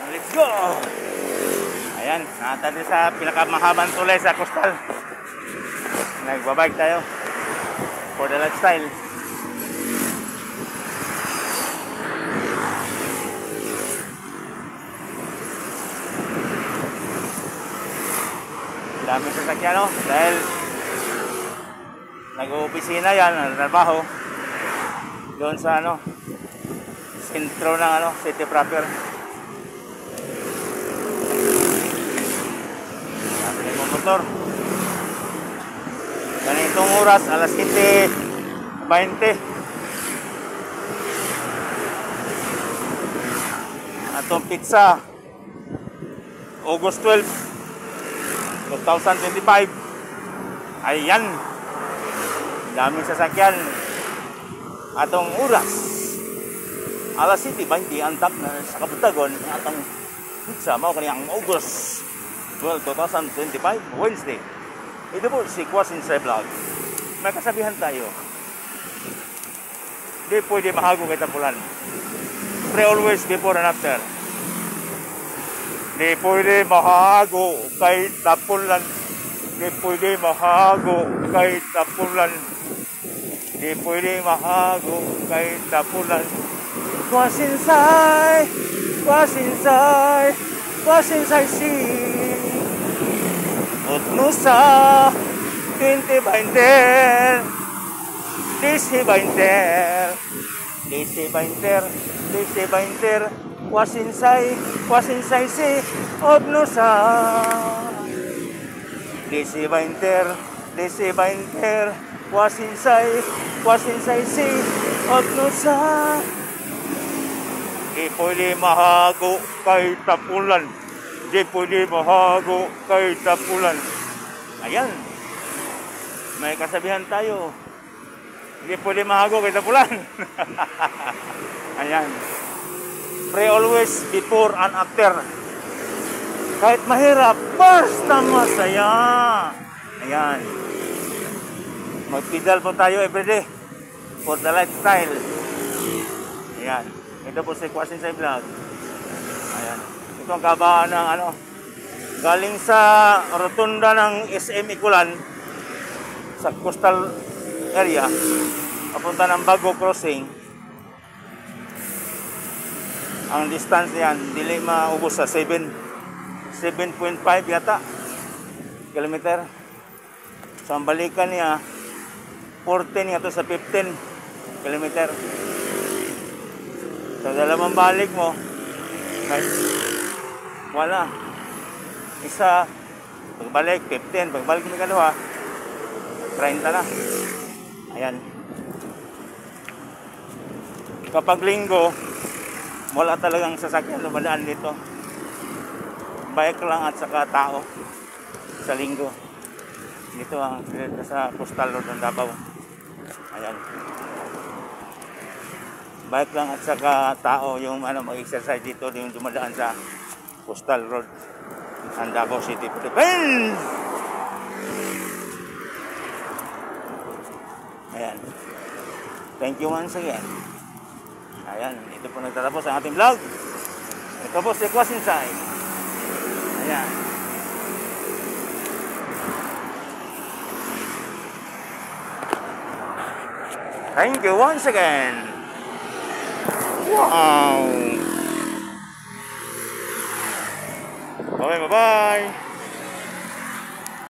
Let's go! Ayan, natali sa pinakamahabang tulay sa coastal. Nagbabike tayo for the lifestyle. Dami sasakyan, no? Dahil nag-opisina yan, trabaho doon sa sentro ng city proper. Dami ng motor. Ganitong oras, alas 7:20. Atong pizza, August 12, 2025. Ayan, daming sasakyan. Atong oras, alas 7:20, antap na sa Kabutagon. Atong pizza, mao kaniyang August 12, 2025, Wednesday. Ito po si Kwasinsae Vlog. May kasabihan tayo, di pwede mahago kay tapulan. Pray always before and after. Di pwede mahago kay tapulan. Di pwede mahago kay tapulan. Di pwede mahago kay tapulan. Kwasinsae, Kwasinsae, Kwasinsae si Utnusa 2020, DC20, Kwasinsae si Utnusa DC20, Kwasinsae si Utnusa. Di pwede mahago kay tapulan. Di pwede mahago kay tapulan. Ayan, may kasabihan tayo, di pwede mahago kay tapulan. Ayan, pray always before and after. Kahit mahirap, basta masaya. Ayan, magpedal po tayo everyday for the lifestyle. Ayan, ito po si Kwasinsae Vlog. Ayan, ito ang kabaan ng galing sa rotunda ng SM Ikulan sa coastal area papunta ng Bago Crossing. Ang distance niyan dili maubos sa 7.5 yata kilometer. So ang balikan niya 14 nga to sa 15 kilometer. So dalawang balik mo, wala. Isa, pagbalik, 15. Pagbalik mo kaluha, 30 na. Ayan. Kapag linggo, wala talagang sasakyan lumadaan dito. Bike lang at saka tao sa linggo. Dito ang sa Coastal Road ng Davao. Ayan. Bike lang at saka tao yung mag-exercise dito, yung dumadaan sa Coastal Road ng Davao City, Philippines. Ayan. Thank you once again. Ayan, ito po nagtatapos ang ating vlog. Ito po si Kwasinsae. Ayan. Thank you once again. Wow. Okay, bye-bye.